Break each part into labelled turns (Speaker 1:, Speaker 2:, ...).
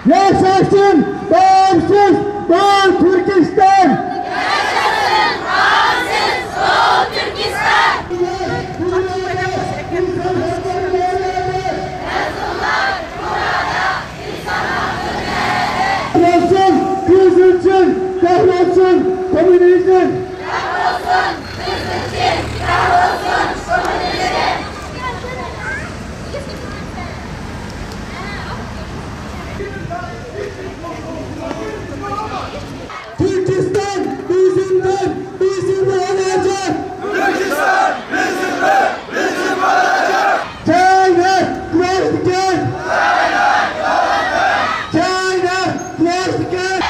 Speaker 1: Yaşasın bağımsız Doğu Türkistan!
Speaker 2: Yaşasın bağımsız Doğu Türkistan! Yazılar burada, insan hakkı nerede?
Speaker 1: Kahrolsun kız için, kahrolsun komünizm!
Speaker 2: Kahrolsun kız için, kahrolsun komünizm!
Speaker 1: Türkistan bizimdir, bizim olacak!
Speaker 3: Türkistan bizimle, bizim olacak.
Speaker 1: China, close again! China, close again!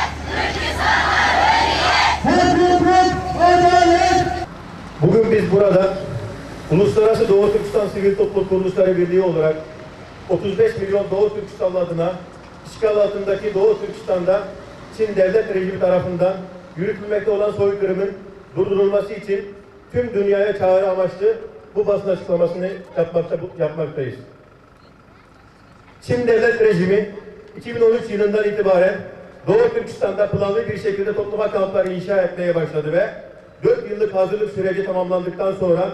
Speaker 1: Hürriyet, adalet!
Speaker 4: Bugün biz burada Uluslararası Doğu Türkistan Sivil Toplum Kuruluşları Birliği olarak 35 milyon Doğu Türkistanlı adına işgal altındaki Doğu Türkistan'da Çin devlet rejimi tarafından yürütülmekte olan soykırımın durdurulması için tüm dünyaya çağrı amaçlı bu basın açıklamasını yapmaktayız. Çin devlet rejimi 2013 yılından itibaren Doğu Türkistan'da planlı bir şekilde toplama kampları inşa etmeye başladı ve 4 yıllık hazırlık süreci tamamlandıktan sonra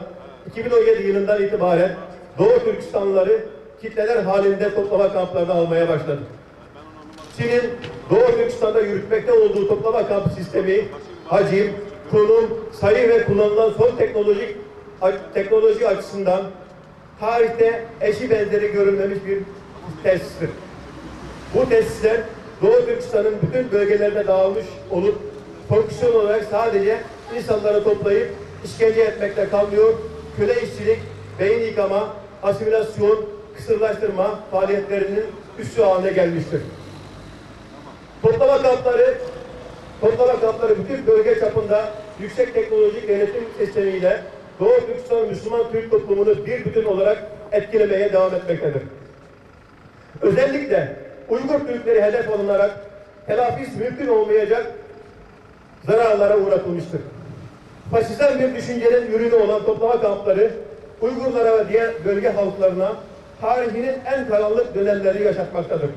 Speaker 4: 2017 yılından itibaren Doğu Türkistanlıları kitleler halinde toplama kamplarına almaya başladı. Çin'in Doğu Türkistan'da yürütmekte olduğu toplama kamp sistemi, hacim, konum, sayı ve kullanılan son teknoloji açısından tarihte eşi benzeri görülmemiş bir tesistir. Bu tesisler Doğu Türkistan'ın bütün bölgelerine dağılmış olup fonksiyon olarak sadece insanları toplayıp işkence etmekle kalmıyor, köle işçilik, beyin yıkama, asimilasyon, kısırlaştırma faaliyetlerinin üssü haline gelmiştir. Toplama kampları bütün bölge çapında yüksek teknolojik yönetim sistemiyle Doğu Türkistan Müslüman Türk toplumunu bir bütün olarak etkilemeye devam etmektedir. Özellikle Uygur Türkleri hedef alınarak telafisi mümkün olmayacak zararlara uğratılmıştır. Faşizan bir düşüncenin ürünü olan toplama kampları Uygurlara ve diğer bölge halklarına tarihinin en karanlık dönemleri yaşatmaktadır.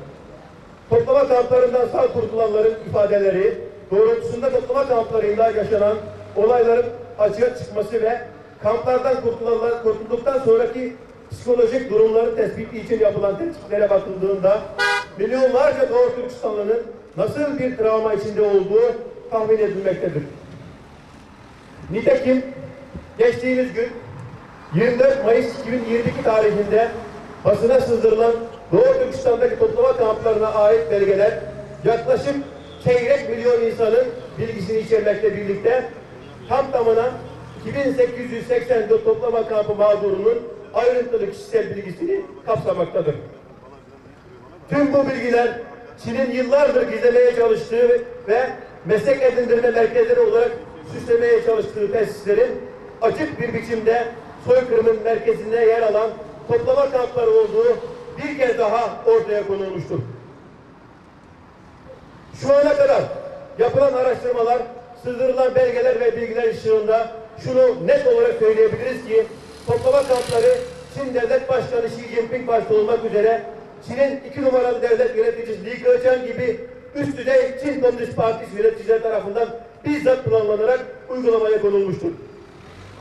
Speaker 4: Toplama kamplarından sağ kurtulanların ifadeleri doğrultusunda toplama kamplarında yaşanan olayların açığa çıkması ve kamplardan kurtulduktan sonraki psikolojik durumların tespiti için yapılan tetkiklere bakıldığında milyonlarca Doğu Türkistanlı'nın nasıl bir travma içinde olduğu tahmin edilmektedir. Nitekim geçtiğimiz gün 24 Mayıs 2022 tarihinde basına sızdırılan Doğu Türkistan'daki toplama kamplarına ait belgeler yaklaşık çeyrek milyon insanın bilgisini içermekle birlikte tam tamına 2884 toplama kampı mağdurunun ayrıntılı kişisel bilgisini kapsamaktadır. Tüm bu bilgiler Çin'in yıllardır gizlemeye çalıştığı ve meslek edindirme merkezleri olarak süslemeye çalıştığı tesislerin açık bir biçimde soykırımın merkezinde yer alan toplama kampları olduğu bir kez daha ortaya konulmuştur. Şu ana kadar yapılan araştırmalar, sızdırılan belgeler ve bilgiler ışığında şunu net olarak söyleyebiliriz ki toplama kampları Çin Devlet Başkanı Xi Jinping başta olmak üzere Çin'in 2 numaralı devlet yöneticisi Li Keqiang gibi üst düzey Çin Komünist Partisi yöneticileri tarafından bizzat planlanarak uygulamaya konulmuştur.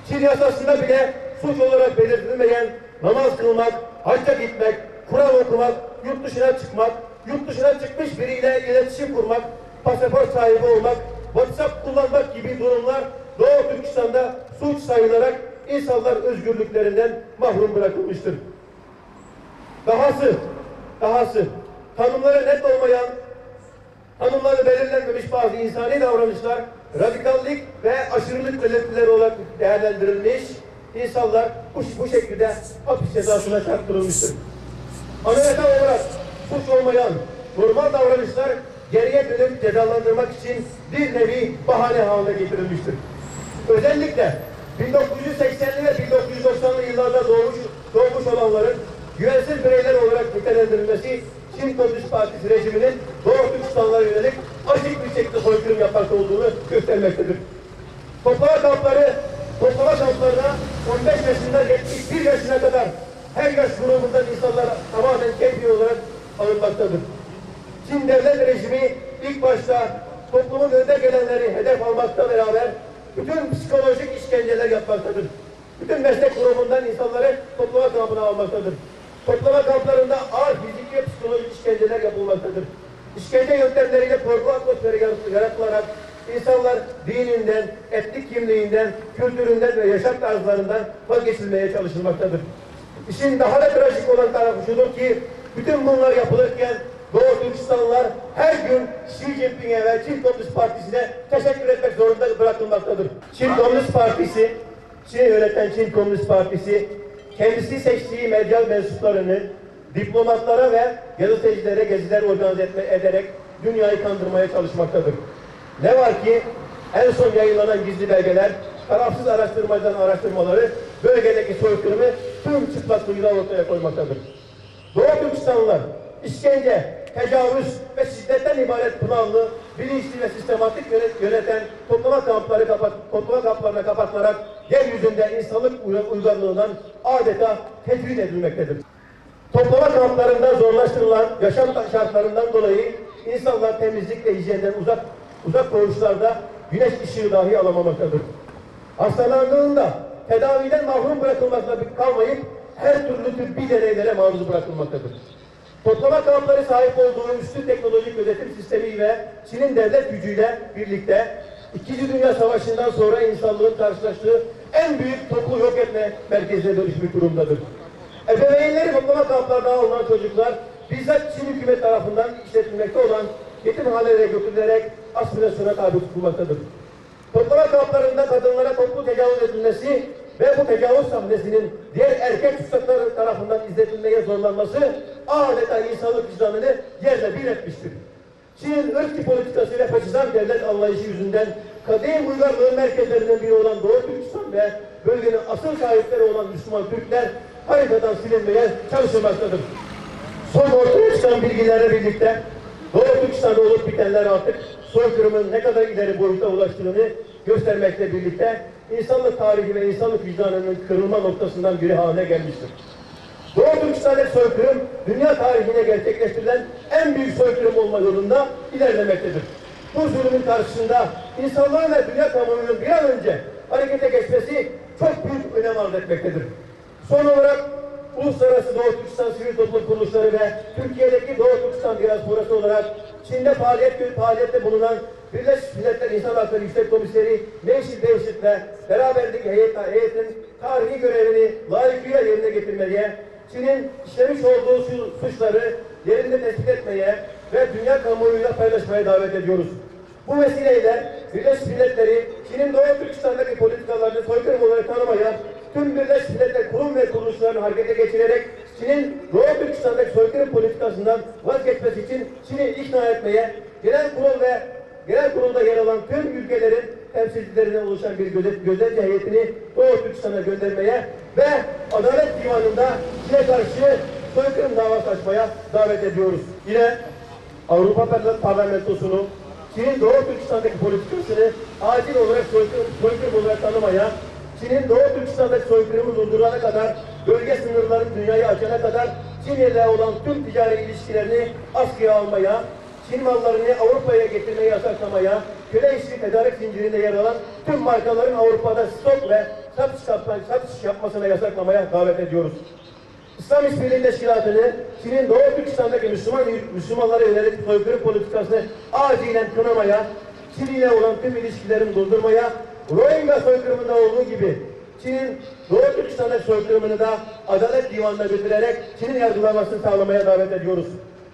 Speaker 4: Çin yasasında bile suç olarak belirtilmeyen namaz kılmak, hacca gitmek, Kur'an okumak, yurt dışına çıkmak, yurt dışına çıkmış biriyle iletişim kurmak, pasaport sahibi olmak, WhatsApp kullanmak gibi durumlar Doğu Türkistan'da suç sayılarak insanlar özgürlüklerinden mahrum bırakılmıştır. Dahası, tanımları net olmayan, tanımları belirlenmemiş bazı insani davranışlar, radikallik ve aşırılık belirtileri olarak değerlendirilmiş, insanlar bu şekilde hapis cezasına çarptırılmıştır. Anayasal olarak suç olmayan normal davranışlar geriye dönüp cezalandırmak için bir nevi bahane haline getirilmiştir. Özellikle 1980'li ve 1990'lı yıllarda doğmuş olanların güvensiz bireyler olarak nitelendirilmesi Çin Komünist Partisi rejiminin Doğu Türkistanlılara yönelik açık bir şekilde soykırım yapmakta olduğunu göstermektedir. Toplama kamplarına 15 yaşından 71 yaşına kadar her yaş grubundan insanlar tamamen keyfi olarak alınmaktadır. Çin Çin devlet rejimi ilk başta toplumun önde gelenleri hedef almakla beraber bütün psikolojik işkenceler yapmaktadır. Bütün meslek grubundan insanları toplama kampına almaktadır. Toplama kamplarında ağır fiziki ve psikolojik işkenceler yapılmaktadır. İşkence yöntemleriyle korku atmosferi yaratılarak insanlar dininden, etnik kimliğinden, kültüründen ve yaşam tarzlarından vazgeçilmeye çalışılmaktadır. İşin daha da trajik olan tarafı şudur ki bütün bunlar yapılırken Doğu Türkistanlılar her gün Xi Jinping'e ve Çin Komünist Partisi'ne teşekkür etmek zorunda bırakılmaktadır. Çin Komünist Partisi, Çin'i yöneten Çin Komünist Partisi, kendisi seçtiği medya mensuplarını diplomatlara ve gazetecilere geziler organize ederek dünyayı kandırmaya çalışmaktadır. Ne var ki en son yayınlanan gizli belgeler, tarafsız araştırmacıların araştırmaları bölgedeki soykırımı tüm çıplaklığıyla ortaya koymaktadır. Doğu Türkistanlılar işkence, tecavüz ve şiddetten ibaret planlı, bilinçli ve sistematik yöneten toplama kamplarına kapatılarak yeryüzünde insanlık uygarlığından adeta tecrid edilmektedir. Toplama kamplarında zorlaştırılan yaşam şartlarından dolayı insanlar temizlik ve hijyenden uzak koğuşlarda güneş ışığı dahi alamamaktadır. Hastalandığında tedaviden mahrum bırakılmakla kalmayıp her türlü tıbbi deneylere maruz bırakılmaktadır. Toplama kampları sahip olduğu üstün teknolojik gözetim sistemi ve Çin'in devlet gücüyle birlikte İkinci Dünya Savaşı'ndan sonra insanlığın karşılaştığı en büyük toplu yok etme merkezine dönüşmüş durumdadır. Ebeveynleri toplama kamplarına alınan çocuklar bizzat Çin hükümet tarafından işletilmekte olan yetimhanelere götürülerek asimilasyona tabi tutulmaktadır. Toplama kamplarında kadınlara toplu tecavüz edilmesi ve bu tecavüz sahnesinin diğer erkek tutsakları tarafından izletilmeye zorlanması adeta insanlık vicdanını yerle bir etmiştir. Çin'in ırkçı politikası ve faşizan devlet anlayışı yüzünden kadim uygarlığın merkezlerinden biri olan Doğu Türkistan ve bölgenin asıl sahipleri olan Müslüman Türkler haritadan silinmeye çalışılmaktadır. Son ortaya çıkan bilgilerle birlikte Doğu Türkistan'da olup bitenler artık soykırımın ne kadar ileri boyuta ulaştığını göstermekle birlikte insanlık tarihi ve insanlık vicdanının kırılma noktasından biri haline gelmiştir. Doğu Türkistan'daki soykırım dünya tarihine gerçekleştirilen en büyük soykırım olma yolunda ilerlemektedir. Bu zulümün karşısında insanlığın ve dünya kamuoyunun bir an önce harekete geçmesi çok büyük önem arz etmektedir. Son olarak Uluslararası Doğu Türkistan Sivil Toplum Kuruluşları ve Türkiye'deki Doğu Türkistan Diasporası olarak Çin'de faaliyette bulunan Birleşmiş Milletler İnsan Hakları Yüksek Komiseri Neşit Devşit ve beraberlik heyetin tarihi görevini layıkıyla yerine getirmeye, Çin'in işlemiş olduğu suçları yerinde tespit etmeye ve dünya kamuoyuyla paylaşmaya davet ediyoruz. Bu vesileyle Birleşmiş Milletleri Çin'in Doğu Türkistan'daki politikalarını soykırım olarak tanımaya, tüm Birleşmiş Milletler kurum ve kuruluşlarını harekete geçirerek Çin'in Doğu Türkistan'daki soykırım politikasından vazgeçmesi için Çin'i ikna etmeye, genel kurulda yer alan tüm ülkelerin temsilcilerinden oluşan bir gözlemci heyetini Doğu Türkistan'a göndermeye ve Adalet Divanı'nda Çin'e karşı soykırım davası açmaya davet ediyoruz. Yine Avrupa Parlamentosu'nu Çin'in Doğu Türkistan'daki politikasını acil olarak soykırım olarak tanımaya, Çin'in Doğu Türkistan'daki soykırımı durdurana kadar, bölge sınırlarını dünyaya açana kadar Çin ile olan tüm ticari ilişkilerini askıya almaya, Çin mallarını Avrupa'ya getirmeyi yasaklamaya, köle işçi tedarik zincirinde yer alan tüm markaların Avrupa'da stok ve satış yapmasına yasaklamaya davet ediyoruz. İslam İşbirliği Teşkilatı'nı Çin'in Doğu Türkistan'daki Müslümanlara yönelik soykırım politikasını acilen kınamaya, Çin ile olan tüm ilişkilerini durdurmaya, Rohingya soykırımında olduğu gibi Çin'in Doğu Türkistan'daki soykırımını da Adalet Divanı'na götürerek Çin'in yargılamasını sağlamaya davet ediyoruz.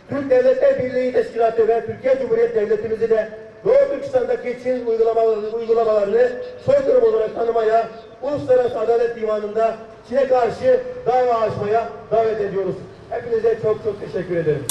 Speaker 4: Türk Devletler Birliği Teşkilatı ve Türkiye Cumhuriyeti Devletimizi de Doğu Türkistan'daki Çin uygulamalarını soykırım olarak tanımaya, Uluslararası Adalet Divanı'nda Çin'e karşı dava açmaya davet ediyoruz. Hepinize çok çok teşekkür ederim.